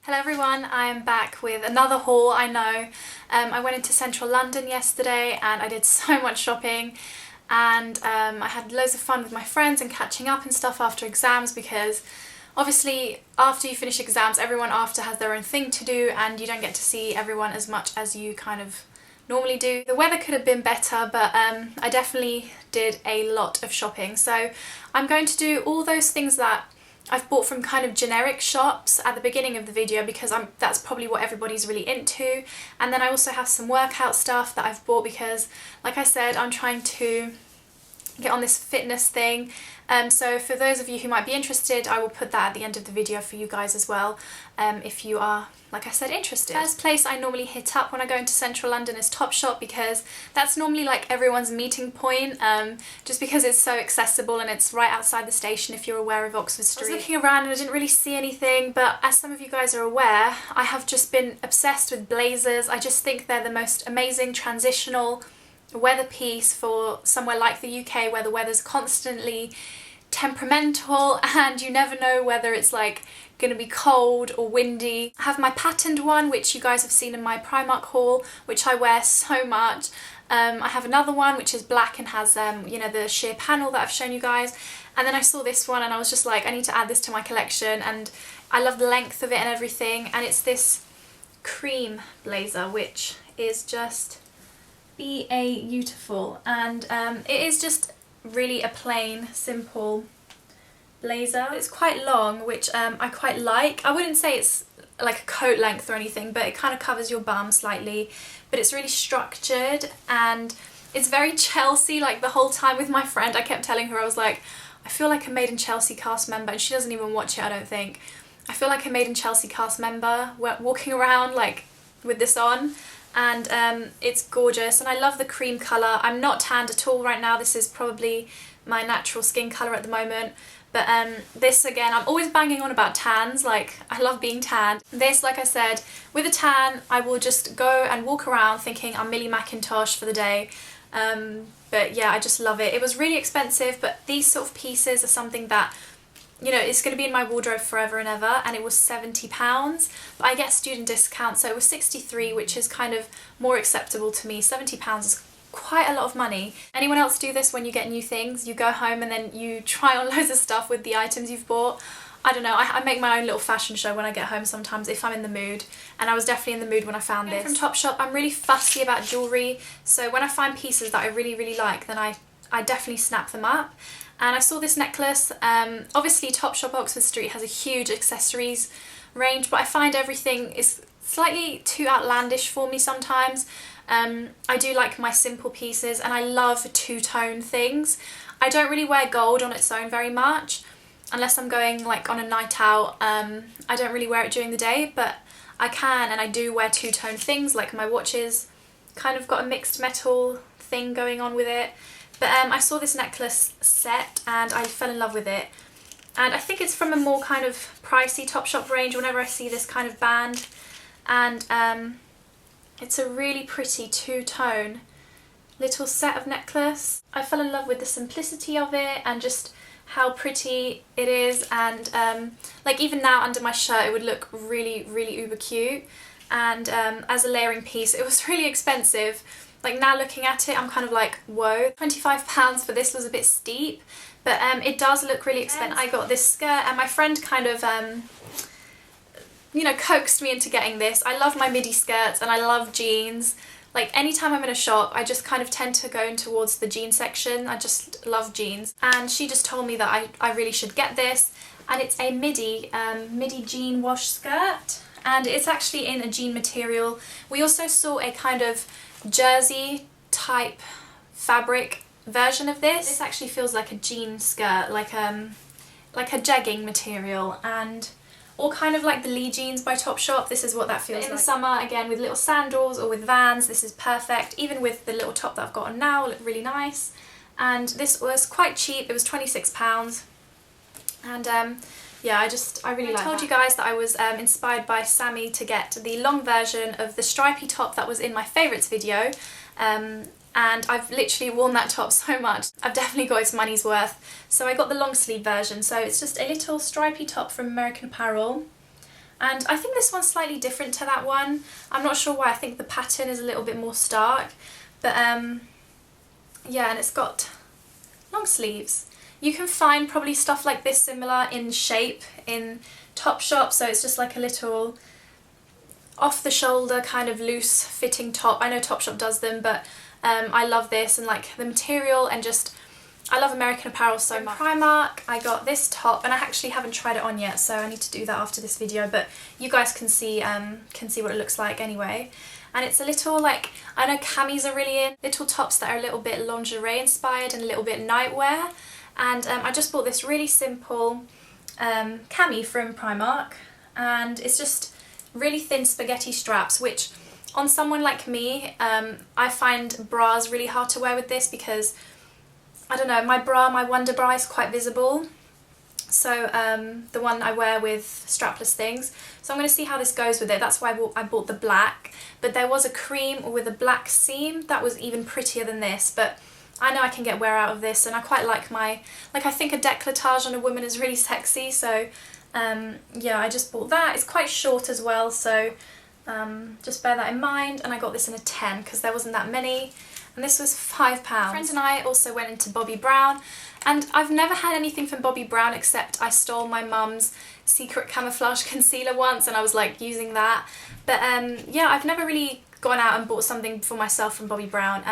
Hello everyone, I'm back with another haul. I know I went into central London yesterday and I did so much shopping, and I had loads of fun with my friends and catching up and stuff after exams, because obviously after you finish exams everyone after has their own thing to do and you don't get to see everyone as much as you kind of normally do. The weather could have been better, but I definitely did a lot of shopping. So I'm going to do all those things that I've bought from kind of generic shops at the beginning of the video, because that's probably what everybody's really into. And then I also have some workout stuff that I've bought because, like I said, I'm trying to get on this fitness thing. So for those of you who might be interested, I will put that at the end of the video for you guys as well, if you are, like I said, interested. First place I normally hit up when I go into central London is Topshop, because that's normally like everyone's meeting point, just because it's so accessible and it's right outside the station if you're aware of Oxford Street. I was looking around and I didn't really see anything, but as some of you guys are aware, I have just been obsessed with blazers. I just think they're the most amazing transitional weather piece for somewhere like the UK, where the weather's constantly temperamental and you never know whether it's like gonna be cold or windy. I have my patterned one, which you guys have seen in my Primark haul, which I wear so much. I have another one which is black and has you know, the sheer panel that I've shown you guys, and then I saw this one and I was just like, I need to add this to my collection, and I love the length of it and everything. And it's this cream blazer, which is just beautiful, and it is just really a plain, simple blazer. It's quite long, which I quite like. I wouldn't say it's like a coat length or anything, but it kind of covers your bum slightly, but it's really structured and it's very Chelsea. Like the whole time with my friend, I kept telling her, I was like, I feel like a Made in Chelsea cast member, and she doesn't even watch it, I don't think. I feel like a Made in Chelsea cast member walking around like with this on. And it's gorgeous, and I love the cream colour. I'm not tanned at all right now. This is probably my natural skin colour at the moment, but this, again, I'm always banging on about tans, like I love being tanned. This, like I said, with a tan I will just go and walk around thinking I'm Millie Mackintosh for the day. But yeah, I just love it. It was really expensive, but these sort of pieces are something that, you know, it's going to be in my wardrobe forever and ever, and it was £70, but I get student discount, so it was 63, which is kind of more acceptable to me. £70 is quite a lot of money. Anyone else do this when you get new things? You go home and then you try on loads of stuff with the items you've bought? I don't know, I make my own little fashion show when I get home sometimes if I'm in the mood, and I was definitely in the mood when I found this. From Topshop, I'm really fussy about jewellery, so when I find pieces that I really like, then I definitely snap them up. And I saw this necklace. Obviously Topshop Oxford Street has a huge accessories range, but I find everything is slightly too outlandish for me sometimes. I do like my simple pieces, and I love two-tone things. I don't really wear gold on its own very much, unless I'm going like on a night out. I don't really wear it during the day, but I can and I do wear two-tone things, like my watches kind of got a mixed metal thing going on with it. But I saw this necklace set and I fell in love with it. And I think it's from a more kind of pricey Topshop range whenever I see this kind of band. And it's a really pretty two-tone little set of necklace. I fell in love with the simplicity of it and just how pretty it is. And like even now under my shirt it would look really uber cute. And as a layering piece, it was really expensive. Like now looking at it, I'm kind of like, whoa, £25 for this was a bit steep, but it does look really expensive. I got this skirt and my friend kind of, you know, coaxed me into getting this. I love my midi skirts and I love jeans. Like anytime I'm in a shop, I just kind of tend to go in towards the jean section. I just love jeans. And she just told me that I really should get this. And it's a midi jean wash skirt. And it's actually in a jean material. We also saw a kind of jersey type fabric version of this. This actually feels like a jean skirt, like a jegging material, and or kind of like the Lee jeans by Topshop. This is what that feels like. In the summer, again, with little sandals or with Vans, this is perfect. Even with the little top that I've got on now, look really nice. And this was quite cheap. It was £26, and yeah, I really like that. I told you guys that I was inspired by Sammy to get the long version of the stripy top that was in my favourites video, and I've literally worn that top so much. I've definitely got its money's worth. So I got the long sleeve version, so it's just a little stripy top from American Apparel, And I think this one's slightly different to that one. I'm not sure why. I think the pattern is a little bit more stark. But yeah, and it's got long sleeves. You can find probably stuff like this similar in shape in Topshop. So it's just like a little off the shoulder kind of loose fitting top. I know Topshop does them, but I love this and like the material, and just I love American Apparel so much. Primark, I got this top, and I actually haven't tried it on yet, so I need to do that after this video, but you guys can see what it looks like anyway. And it's a little, like, I know camis are really in, little tops that are a little bit lingerie inspired and a little bit nightwear. And I just bought this really simple cami from Primark, and it's just really thin spaghetti straps, which on someone like me, I find bras really hard to wear with this because I don't know, my Wonder bra is quite visible, so the one I wear with strapless things. So I'm going to see how this goes with it. That's why I bought the black, but there was a cream with a black seam that was even prettier than this, but I know I can get wear out of this, and I quite like I think a décolletage on a woman is really sexy, so yeah, I just bought that. It's quite short as well, so just bear that in mind. And I got this in a 10 because there wasn't that many. And this was £5. My friend and I also went into Bobbi Brown, and I've never had anything from Bobbi Brown except I stole my mum's secret camouflage concealer once, and I was like using that. But yeah, I've never really gone out and bought something for myself from Bobbi Brown.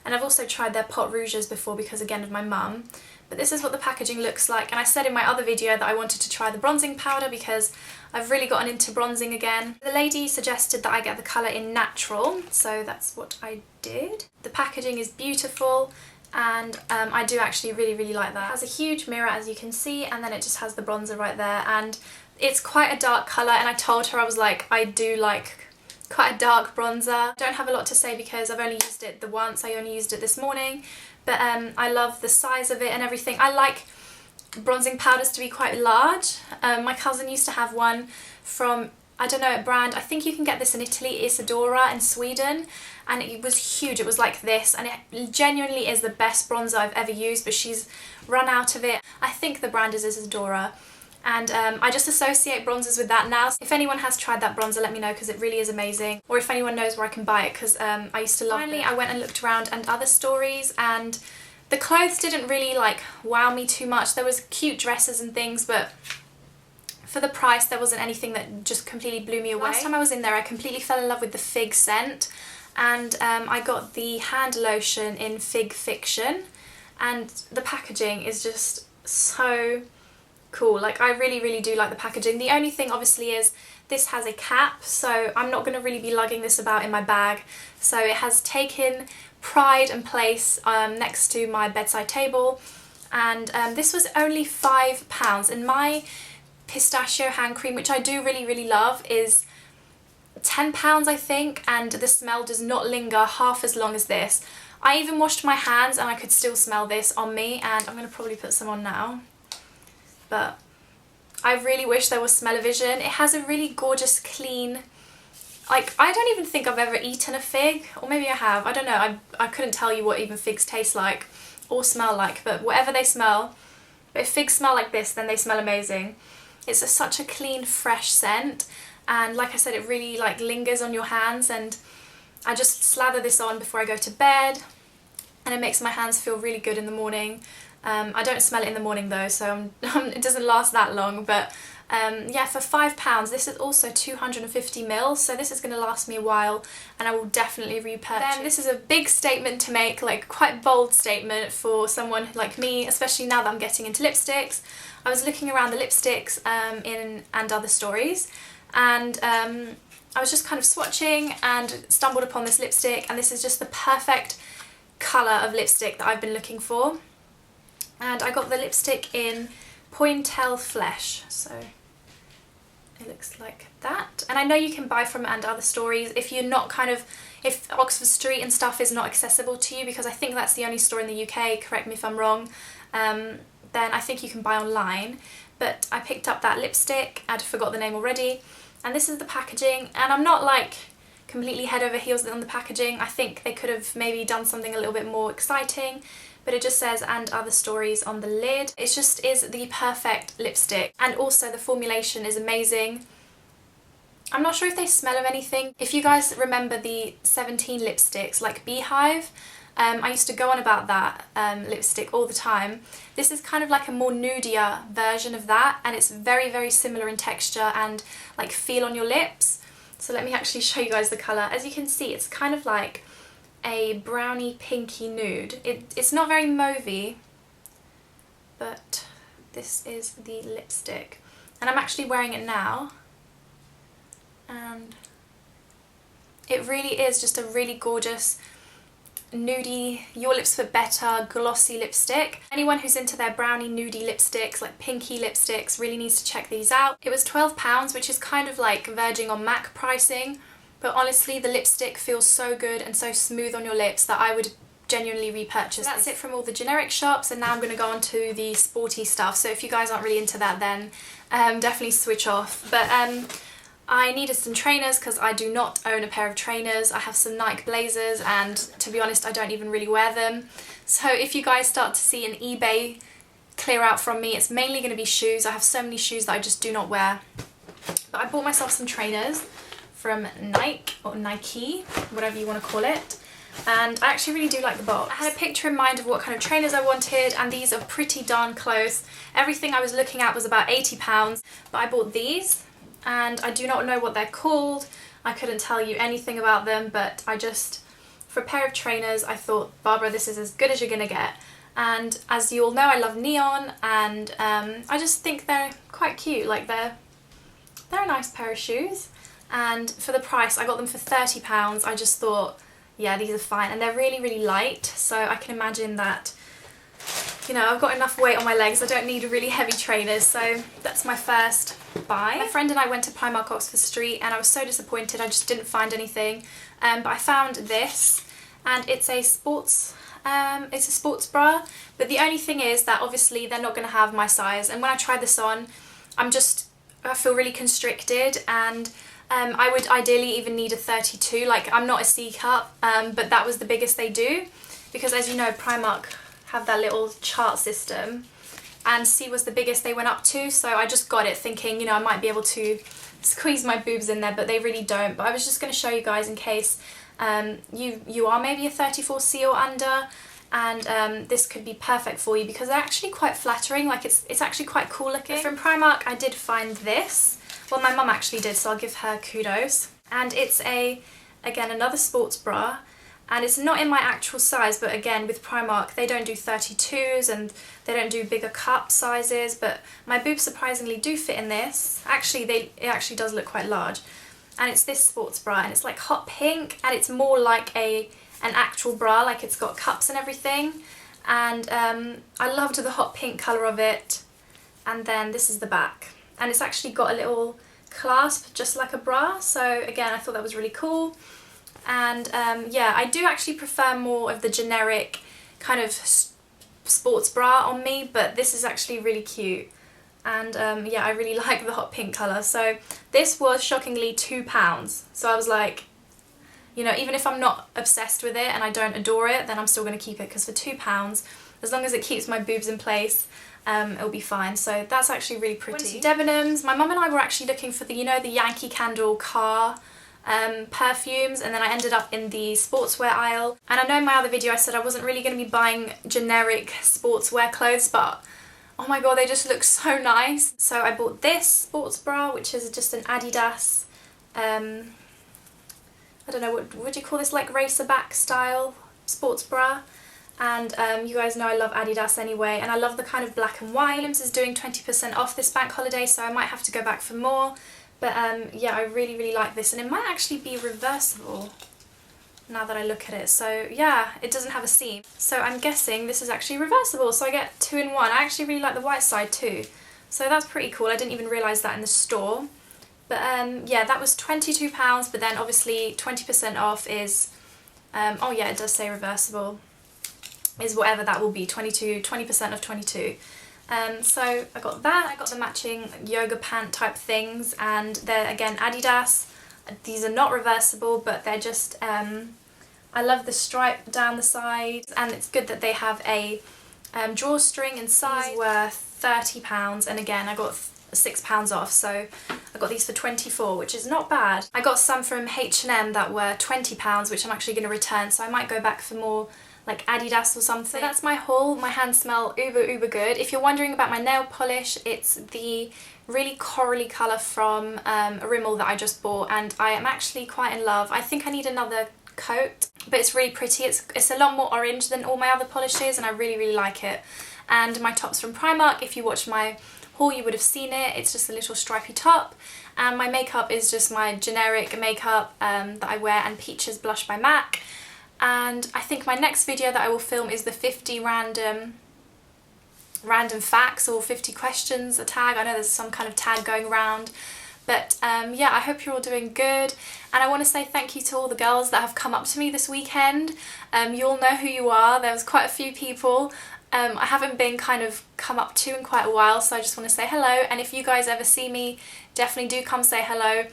And I've also tried their pot rouges before because, again, of my mum. But this is what the packaging looks like, and I said in my other video that I wanted to try the bronzing powder because I've really gotten into bronzing again. The lady suggested that I get the colour in natural, so that's what I did. The packaging is beautiful, and I do actually really like that. It has a huge mirror, as you can see, and then it just has the bronzer right there, and it's quite a dark colour, and I told her, I was like, I do like quite a dark bronzer. Don't have a lot to say because I've only used it the once. I only used it this morning, but I love the size of it and everything. I like bronzing powders to be quite large. My cousin used to have one from, I don't know, a brand, I think you can get this in Italy, Isadora in Sweden, and it was huge. It was like this, and it genuinely is the best bronzer I've ever used, but she's run out of it. I think the brand is Isadora. And I just associate bronzers with that now. If anyone has tried that bronzer, let me know because it really is amazing. Or if anyone knows where I can buy it, because I used to love it. Finally, I went and looked around and other stories, and the clothes didn't really like wow me too much. There was cute dresses and things, but for the price there wasn't anything that just completely blew me away. Last time I was in there I completely fell in love with the fig scent, and I got the hand lotion in Fig Fiction, and the packaging is just so cool. Like, I really do like the packaging. The only thing obviously is this has a cap, so I'm not going to really be lugging this about in my bag. So it has taken pride and place next to my bedside table, and this was only £5. And my pistachio hand cream, which I do really love, is £10 I think, and the smell does not linger half as long as this. I even washed my hands and I could still smell this on me, and I'm going to probably put some on now. But I really wish there was smell-o-vision. It has a really gorgeous, clean, like, I don't even think I've ever eaten a fig, or maybe I have, I don't know, I couldn't tell you what even figs taste like or smell like, but whatever they smell, but if figs smell like this, then they smell amazing. It's such a clean, fresh scent, and like I said, it really like lingers on your hands, and I just slather this on before I go to bed, and it makes my hands feel really good in the morning. I don't smell it in the morning though, so it doesn't last that long, but yeah, for £5, this is also 250ml, so this is going to last me a while, and I will definitely repurchase. Then this is a big statement to make, like quite bold statement for someone like me, especially now that I'm getting into lipsticks. I was looking around the lipsticks in And Other Stories, and I was just kind of swatching and stumbled upon this lipstick, and this is just the perfect colour of lipstick that I've been looking for. And I got the lipstick in Pointel Flesh, so it looks like that. And I know you can buy from And Other Stories if you're not if Oxford Street and stuff is not accessible to you, because I think that's the only store in the UK, correct me if I'm wrong, then I think you can buy online. But I picked up that lipstick, I'd forgot the name already, and this is the packaging, and I'm not like completely head over heels on the packaging. I think they could have maybe done something a little bit more exciting, but it just says And Other Stories on the lid. It just is the perfect lipstick, and also the formulation is amazing. I'm not sure if they smell of anything. If you guys remember the 17 lipsticks, like Beehive, I used to go on about that lipstick all the time. This is kind of like a more nudier version of that, and it's very, very similar in texture and like feel on your lips. So let me actually show you guys the colour. As you can see, it's kind of like a browny pinky nude. It's not very mauvey, but this is the lipstick. And I'm actually wearing it now. And it really is just a really gorgeous nudie, Your Lips But Better glossy lipstick. Anyone who's into their brownie nudie lipsticks, like pinky lipsticks, really needs to check these out. It was £12, which is kind of like verging on MAC pricing, but honestly the lipstick feels so good and so smooth on your lips that I would genuinely repurchase. That's it from all the generic shops, and now I'm going to go on to the sporty stuff. So if you guys aren't really into that, then definitely switch off. But I needed some trainers because I do not own a pair of trainers. I have some Nike Blazers, and to be honest I don't even really wear them. So if you guys start to see an eBay clear out from me, it's mainly going to be shoes. I have so many shoes that I just do not wear. But I bought myself some trainers from Nike, or Nike, whatever you want to call it. And I actually really do like the box. I had a picture in mind of what kind of trainers I wanted, and these are pretty darn close. Everything I was looking at was about £80, but I bought these. And I do not know what they're called. I couldn't tell you anything about them, but I just, for a pair of trainers, I thought, Barbara, this is as good as you're gonna get. And as you all know, I love neon, and I just think they're quite cute. Like they're a nice pair of shoes. And for the price, I got them for £30. I just thought, yeah, these are fine. And they're really, really light, so I can imagine that, you know, I've got enough weight on my legs. I don't need really heavy trainers, so that's my first buy. My friend and I went to Primark Oxford Street, and I was so disappointed. I just didn't find anything, but I found this, and it's a sports bra. But the only thing is that obviously they're not going to have my size, and when I try this on, I feel really constricted, and I would ideally even need a 32. Like, I'm not a C cup, but that was the biggest they do, because as you know, Primark have that little chart system, and C was the biggest they went up to, so I just got it thinking, you know, I might be able to squeeze my boobs in there, but they really don't. But I was just going to show you guys in case you are maybe a 34C or under, and this could be perfect for you because they're actually quite flattering. Like it's actually quite cool looking. From Primark I did find this. Well, my mum actually did, so I'll give her kudos. And it's again another sports bra, and it's not in my actual size, but again with Primark they don't do 32s and they don't do bigger cup sizes, but my boobs surprisingly do fit in this. Actually it actually does look quite large. And it's this sports bra, and it's like hot pink, and it's more like an actual bra, like it's got cups and everything. And I loved the hot pink colour of it. And then this is the back, and it's actually got a little clasp just like a bra, so again I thought that was really cool. And yeah, I do actually prefer more of the generic kind of sports bra on me, but this is actually really cute. And yeah, I really like the hot pink colour. So this was shockingly £2. So I was like, you know, even if I'm not obsessed with it and I don't adore it, then I'm still going to keep it, because for £2, as long as it keeps my boobs in place, it'll be fine. So that's actually really pretty. Debenhams. My mum and I were actually looking for the, you know, the Yankee Candle car perfumes, and then I ended up in the sportswear aisle. And I know in my other video I said I wasn't really going to be buying generic sportswear clothes, but oh my god, they just look so nice. So I bought this sports bra, which is just an Adidas, I don't know, what would you call this, like racer back style sports bra. And you guys know I love Adidas anyway, and I love the kind of black and white. Williams is doing 20% off this bank holiday, so I might have to go back for more. But yeah, I really, really like this, and it might actually be reversible now that I look at it. So yeah, it doesn't have a seam. So I'm guessing this is actually reversible, so I get 2 in 1. I actually really like the white side too. So that's pretty cool. I didn't even realise that in the store. But yeah, that was £22, but then obviously 20% off is, oh yeah, it does say reversible, is whatever that will be, 20% of 22. So I got that. I got the matching yoga pant type things, and they're again Adidas. These are not reversible, but they're just, I love the stripe down the side, and it's good that they have a drawstring inside. These were £30, and again I got £6 off, so I got these for 24, which is not bad. I got some from H&M that were £20, which I'm actually going to return, so I might go back for more like Adidas or something. So that's my haul. My hands smell uber good. If you're wondering about my nail polish, it's the really corally colour from a Rimmel that I just bought, and I am actually quite in love. I think I need another coat, but it's really pretty. It's a lot more orange than all my other polishes, and I really like it. And my top's from Primark. If you watched my haul you would have seen it. It's just a little stripy top, and my makeup is just my generic makeup that I wear, and Peaches blush by MAC. And I think my next video that I will film is the 50 random facts or 50 questions, a tag. I know there's some kind of tag going around. But yeah, I hope you're all doing good, and I want to say thank you to all the girls that have come up to me this weekend. You all know who you are. There was quite a few people I haven't been kind of come up to in quite a while, so I just want to say hello. And if you guys ever see me, definitely do come say hello.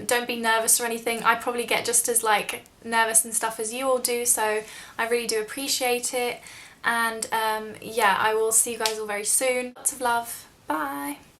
Don't be nervous or anything. I probably get just as like nervous and stuff as you all do, so I really do appreciate it. And yeah, I will see you guys all very soon. Lots of love. Bye.